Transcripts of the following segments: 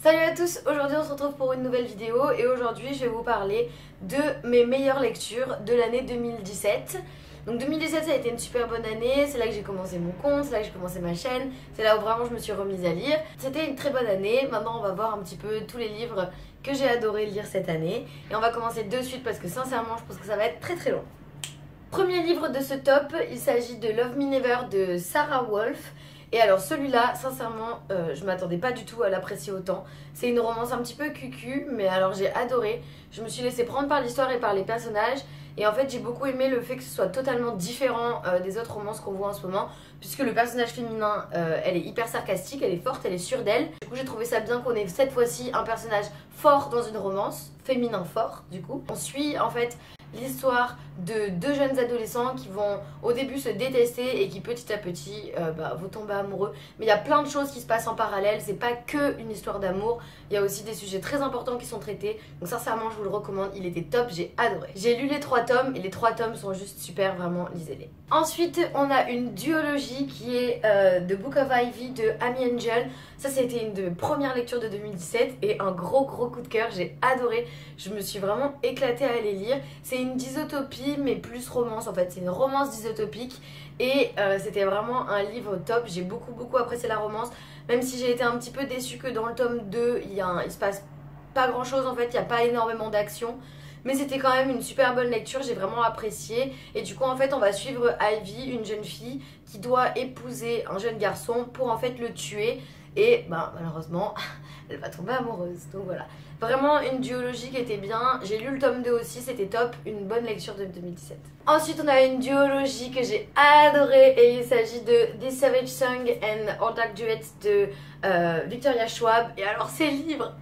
Salut à tous, aujourd'hui on se retrouve pour une nouvelle vidéo et aujourd'hui je vais vous parler de mes meilleures lectures de l'année 2017. Donc 2017 ça a été une super bonne année, c'est là que j'ai commencé mon compte, c'est là que j'ai commencé ma chaîne, c'est là où vraiment je me suis remise à lire. C'était une très bonne année, maintenant on va voir un petit peu tous les livres que j'ai adoré lire cette année. Et on va commencer de suite parce que sincèrement je pense que ça va être très long. Premier livre de ce top, il s'agit de Love Me Never de Sarah Wolf. Et alors celui-là, sincèrement, je m'attendais pas du tout à l'apprécier autant. C'est une romance un petit peu cucu, mais alors j'ai adoré. Je me suis laissée prendre par l'histoire et par les personnages. Et en fait j'ai beaucoup aimé le fait que ce soit totalement différent des autres romances qu'on voit en ce moment. Puisque le personnage féminin, elle est hyper sarcastique, elle est forte, elle est sûre d'elle. Du coup j'ai trouvé ça bien qu'on ait cette fois-ci un personnage fort dans une romance, féminin fort du coup. On suit en fait l'histoire de deux jeunes adolescents qui vont au début se détester et qui petit à petit vont tomber amoureux. Mais il y a plein de choses qui se passent en parallèle, c'est pas que une histoire d'amour, il y a aussi des sujets très importants qui sont traités. Donc sincèrement je vous le recommande, il était top, j'ai adoré. J'ai lu les 3 tomes et les 3 tomes sont juste super, vraiment lisez-les. Ensuite on a une duologie qui est The Book of Ivy de Amy Angel. Ça c'était une de mes premières lectures de 2017 et un gros coup de cœur, j'ai adoré. Je me suis vraiment éclatée à les lire. C'est une dysotopie mais plus romance en fait, c'est une romance dystopique et c'était vraiment un livre top. J'ai beaucoup apprécié la romance, même si j'ai été un petit peu déçue que dans le tome 2 il se passe pas grand chose en fait, il n'y a pas énormément d'action. Mais c'était quand même une super bonne lecture, j'ai vraiment apprécié. Et du coup en fait on va suivre Ivy, une jeune fille qui doit épouser un jeune garçon pour en fait le tuer. Et malheureusement elle va tomber amoureuse, donc voilà. Vraiment une duologie qui était bien. J'ai lu le tome 2 aussi, c'était top, une bonne lecture de 2017. Ensuite on a une duologie que j'ai adorée et il s'agit de This Savage Song and Our Dark Duets de Victoria Schwab. Et alors ces livres,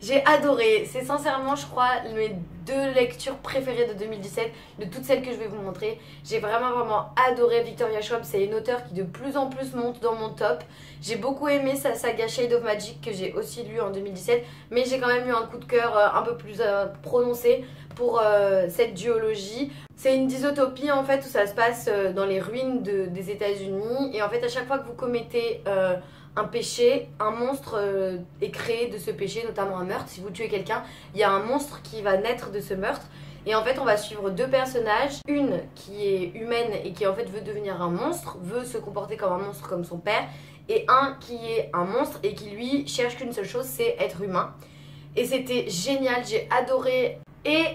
j'ai adoré, c'est sincèrement je crois mes 2 lectures préférées de 2017, de toutes celles que je vais vous montrer. J'ai vraiment adoré Victoria Schwab, c'est une auteure qui de plus en plus monte dans mon top. J'ai beaucoup aimé sa saga Shade of Magic que j'ai aussi lu en 2017, mais j'ai quand même eu un coup de cœur un peu plus prononcé pour cette duologie. C'est une dysotopie en fait où ça se passe dans les ruines des États-Unis et en fait à chaque fois que vous commettez un péché, un monstre est créé de ce péché, notamment un meurtre. Si vous tuez quelqu'un, il y a un monstre qui va naître de ce meurtre. Et en fait on va suivre 2 personnages, une qui est humaine et qui en fait veut devenir un monstre, veut se comporter comme un monstre comme son père, et un qui est un monstre et qui lui cherche qu'une seule chose, c'est être humain. Et c'était génial, j'ai adoré. Et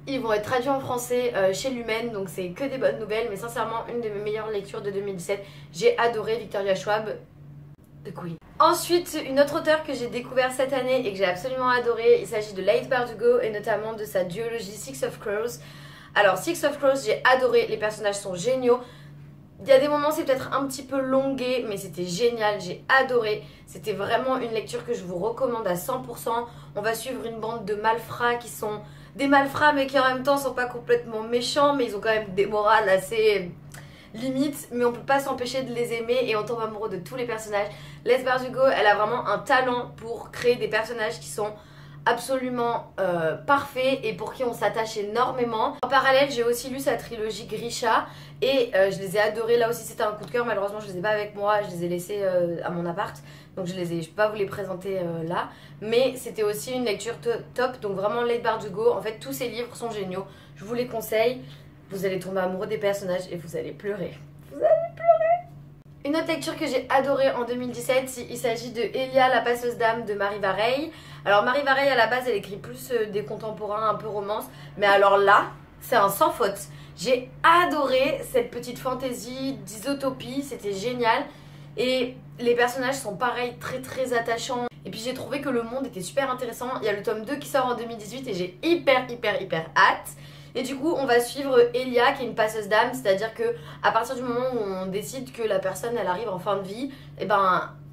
ils vont être traduits en français chez Lumen, donc c'est que des bonnes nouvelles. Mais sincèrement une de mes meilleures lectures de 2017, j'ai adoré Victoria Schwab de Queen. Ensuite, une autre auteure que j'ai découvert cette année et que j'ai absolument adoré, il s'agit de Leigh Bardugo et notamment de sa duologie Six of Crows. Alors Six of Crows, j'ai adoré, les personnages sont géniaux. Il y a des moments c'est peut-être un petit peu longué, mais c'était génial, j'ai adoré. C'était vraiment une lecture que je vous recommande à 100%. On va suivre une bande de malfrats qui sont des malfrats mais qui en même temps sont pas complètement méchants, mais ils ont quand même des morales assez limite, mais on peut pas s'empêcher de les aimer et on tombe amoureux de tous les personnages. Leigh Bardugo, elle a vraiment un talent pour créer des personnages qui sont absolument parfaits et pour qui on s'attache énormément. En parallèle, j'ai aussi lu sa trilogie Grisha et je les ai adorés. Là aussi c'était un coup de cœur, malheureusement je les ai pas avec moi, je les ai laissés à mon appart, donc je peux pas vous les présenter là, mais c'était aussi une lecture top. Donc vraiment Leigh Bardugo, en fait tous ses livres sont géniaux, je vous les conseille. Vous allez tomber amoureux des personnages et vous allez pleurer. Vous allez pleurer. Une autre lecture que j'ai adorée en 2017, il s'agit de Elia, la passeuse d'âme de Marie Vareille. Alors Marie Vareille à la base elle écrit plus des contemporains, un peu romance. Mais alors là, c'est un sans faute. J'ai adoré cette petite fantaisie d'isotopie, c'était génial. Et les personnages sont pareils, très attachants. Et puis j'ai trouvé que le monde était super intéressant. Il y a le tome 2 qui sort en 2018 et j'ai hyper hâte. Et du coup on va suivre Elia qui est une passeuse d'âme, c'est-à-dire que à partir du moment où on décide que la personne elle arrive en fin de vie, et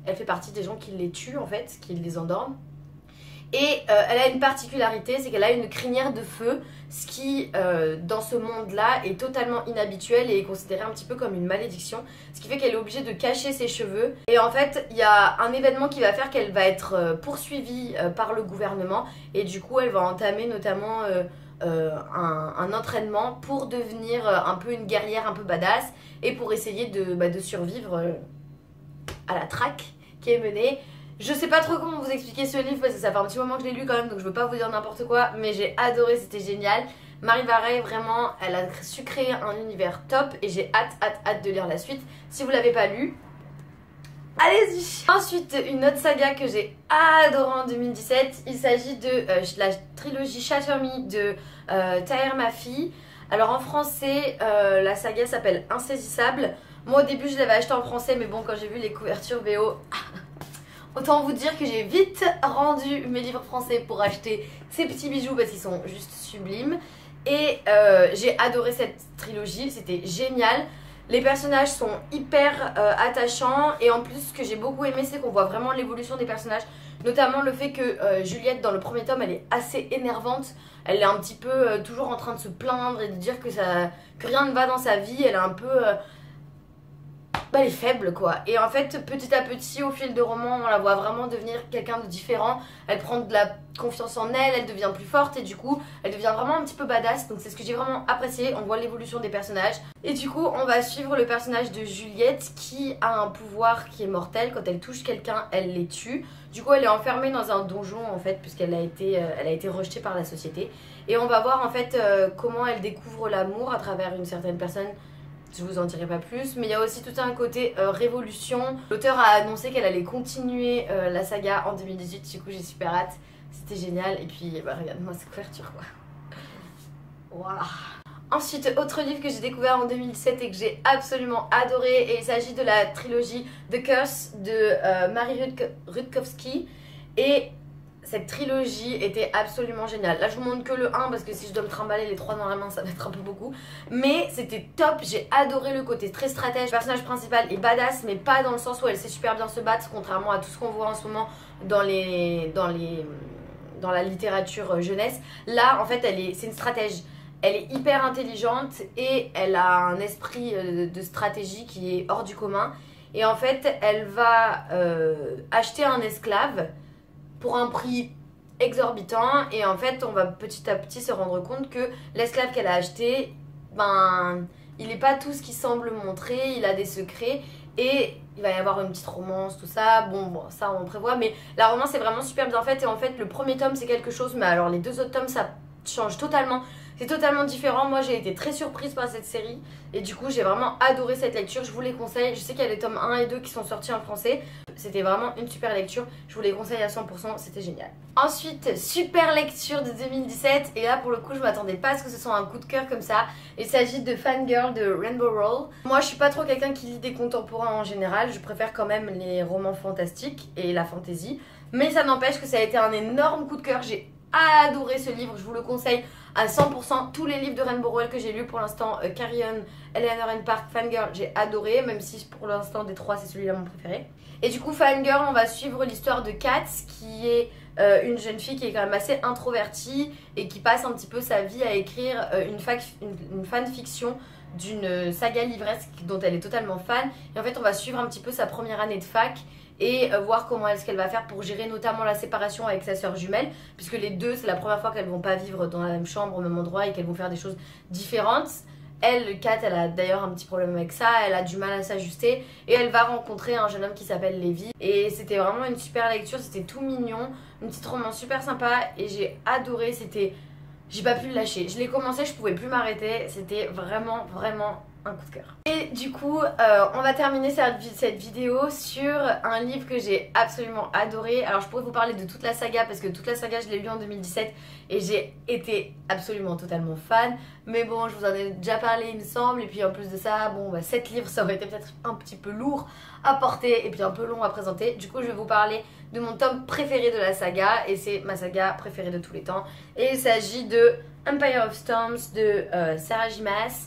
elle fait partie des gens qui les tuent en fait, qui les endorment. Et elle a une particularité, c'est qu'elle a une crinière de feu, ce qui dans ce monde-là est totalement inhabituel et est considéré un petit peu comme une malédiction, ce qui fait qu'elle est obligée de cacher ses cheveux. Et en fait il y a un événement qui va faire qu'elle va être poursuivie par le gouvernement et du coup elle va entamer notamment un entraînement pour devenir un peu une guerrière un peu badass et pour essayer de survivre à la traque qui est menée. Je sais pas trop comment vous expliquer ce livre parce que ça fait un petit moment que je l'ai lu quand même, donc je veux pas vous dire n'importe quoi, mais j'ai adoré, c'était génial. Marie Varey, vraiment, elle a su créer un univers top et j'ai hâte de lire la suite. Si vous l'avez pas lu, allez-y. Ensuite, une autre saga que j'ai adorée en 2017, il s'agit de la trilogie Shatter Me de Taher Mafi. Alors en français, la saga s'appelle Insaisissable. Moi au début je l'avais acheté en français, mais bon, quand j'ai vu les couvertures VO, autant vous dire que j'ai vite rendu mes livres français pour acheter ces petits bijoux parce qu'ils sont juste sublimes. Et j'ai adoré cette trilogie, c'était génial. Les personnages sont hyper attachants et en plus ce que j'ai beaucoup aimé c'est qu'on voit vraiment l'évolution des personnages. Notamment le fait que Juliette dans le premier tome elle est assez énervante. Elle est un petit peu toujours en train de se plaindre et de dire que rien ne va dans sa vie. Elle est un peu... elle est faible quoi. Et en fait petit à petit au fil de roman on la voit vraiment devenir quelqu'un de différent. Elle prend de la confiance en elle, elle devient plus forte et du coup elle devient vraiment un petit peu badass. Donc c'est ce que j'ai vraiment apprécié, on voit l'évolution des personnages. Et du coup on va suivre le personnage de Juliette qui a un pouvoir qui est mortel. Quand elle touche quelqu'un elle les tue. Du coup elle est enfermée dans un donjon en fait puisqu'elle a été rejetée par la société. Et on va voir en fait comment elle découvre l'amour à travers une certaine personne. Je vous en dirai pas plus, mais il y a aussi tout un côté révolution. L'auteur a annoncé qu'elle allait continuer la saga en 2018, du coup j'ai super hâte. C'était génial, et puis bah, regarde-moi cette couverture quoi. Voilà. Ensuite, autre livre que j'ai découvert en 2017 et que j'ai absolument adoré, et il s'agit de la trilogie The Curse de Marie Rudkowski. Et cette trilogie était absolument géniale. Là je vous montre que le 1 parce que si je dois me trimballer les 3 dans la main ça va être un peu beaucoup. Mais c'était top, j'ai adoré le côté très stratège. Le personnage principal est badass mais pas dans le sens où elle sait super bien se battre, contrairement à tout ce qu'on voit en ce moment dans la littérature jeunesse. Là en fait c'est une stratège. Elle est hyper intelligente et elle a un esprit de stratégie qui est hors du commun. Et en fait elle va acheter un esclave pour un prix exorbitant et en fait on va petit à petit se rendre compte que l'esclave qu'elle a acheté, ben il n'est pas tout ce qu'il semble montrer, il a des secrets et il va y avoir une petite romance, tout ça, bon ça on prévoit, mais la romance est vraiment super bien faite et en fait le premier tome c'est quelque chose, mais alors les deux autres tomes ça change totalement. C'est totalement différent, moi j'ai été très surprise par cette série et du coup j'ai vraiment adoré cette lecture, je vous les conseille, je sais qu'il y a les tomes 1 et 2 qui sont sortis en français, c'était vraiment une super lecture, je vous les conseille à 100%, c'était génial. Ensuite, super lecture de 2017 et là pour le coup je m'attendais pas à ce que ce soit un coup de cœur comme ça, il s'agit de Fangirl de Rainbow Rowell. Moi je suis pas trop quelqu'un qui lit des contemporains en général, je préfère quand même les romans fantastiques et la fantasy, mais ça n'empêche que ça a été un énorme coup de cœur, j'ai adoré ce livre, je vous le conseille à 100%. Tous les livres de Rainbow Rowell que j'ai lus pour l'instant, Carry On, Eleanor and Park, Fangirl, j'ai adoré, même si pour l'instant des trois c'est celui-là mon préféré. Et du coup Fangirl, on va suivre l'histoire de Kat qui est une jeune fille qui est quand même assez introvertie et qui passe un petit peu sa vie à écrire une fanfiction d'une saga livresque dont elle est totalement fan. Et en fait on va suivre un petit peu sa première année de fac et voir comment est-ce qu'elle va faire pour gérer notamment la séparation avec sa sœur jumelle, puisque les deux c'est la première fois qu'elles vont pas vivre dans la même chambre au même endroit et qu'elles vont faire des choses différentes. Elle, Kat, elle a d'ailleurs un petit problème avec ça, elle a du mal à s'ajuster et elle va rencontrer un jeune homme qui s'appelle Lévi. Et c'était vraiment une super lecture, c'était tout mignon, une petite romance super sympa et j'ai adoré, j'ai pas pu le lâcher. Je l'ai commencé, je pouvais plus m'arrêter, c'était vraiment un coup de cœur. Et du coup, on va terminer cette vidéo sur un livre que j'ai absolument adoré. Alors je pourrais vous parler de toute la saga parce que toute la saga je l'ai lu en 2017 et j'ai été absolument totalement fan. Mais bon, je vous en ai déjà parlé il me semble. Et puis en plus de ça, bon 7 livres ça aurait été peut-être un petit peu lourd à porter et puis un peu long à présenter. Du coup je vais vous parler de mon tome préféré de la saga et c'est ma saga préférée de tous les temps. Et il s'agit de Empire of Storms de Sarah J. Maas.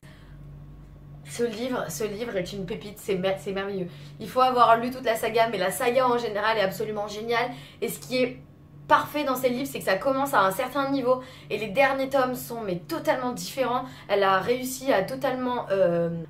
Ce livre est une pépite, c'est merveilleux. Il faut avoir lu toute la saga, mais la saga en général est absolument géniale. Et ce qui est parfait dans ces livres, c'est que ça commence à un certain niveau et les derniers tomes sont mais totalement différents. Elle a réussi à totalement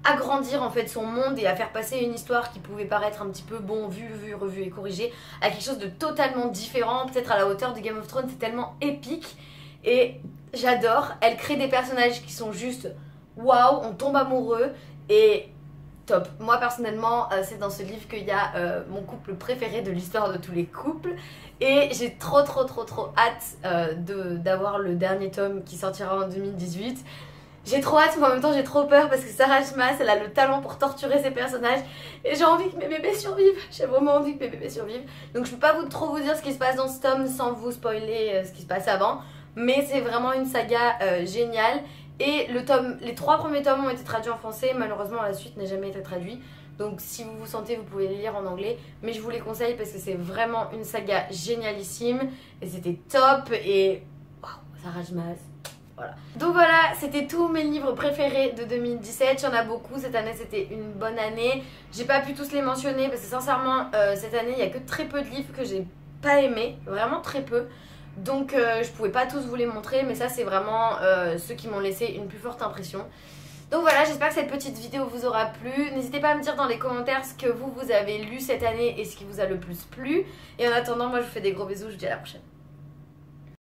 agrandir en fait son monde et à faire passer une histoire qui pouvait paraître un petit peu vue, revue et corrigée à quelque chose de totalement différent, peut-être à la hauteur de Game of Thrones. C'est tellement épique et j'adore. Elle crée des personnages qui sont juste waouh, on tombe amoureux et top. Moi personnellement, c'est dans ce livre qu'il y a mon couple préféré de l'histoire de tous les couples. Et j'ai trop hâte d'avoir le dernier tome qui sortira en 2018. J'ai trop hâte, mais en même temps j'ai trop peur parce que Sarah J. Maas, elle a le talent pour torturer ses personnages. Et j'ai envie que mes bébés survivent. J'ai vraiment envie que mes bébés survivent. Donc je peux pas trop vous dire ce qui se passe dans ce tome sans vous spoiler ce qui se passe avant. Mais c'est vraiment une saga géniale. Et les 3 premiers tomes ont été traduits en français. Malheureusement la suite n'a jamais été traduite. Donc si vous vous sentez, vous pouvez les lire en anglais. Mais je vous les conseille parce que c'est vraiment une saga génialissime. Et c'était top. Et waouh, Sarah J. Maas. Voilà. Donc voilà, c'était tous mes livres préférés de 2017. Il y en a beaucoup. Cette année, c'était une bonne année. J'ai pas pu tous les mentionner parce que sincèrement, cette année, il y a que très peu de livres que j'ai pas aimés. Vraiment très peu. Donc je pouvais pas tous vous les montrer. Mais ça, c'est vraiment ceux qui m'ont laissé une plus forte impression. Donc voilà, j'espère que cette petite vidéo vous aura plu. N'hésitez pas à me dire dans les commentaires ce que vous avez lu cette année et ce qui vous a le plus plu. Et en attendant, moi je vous fais des gros bisous. Je vous dis à la prochaine.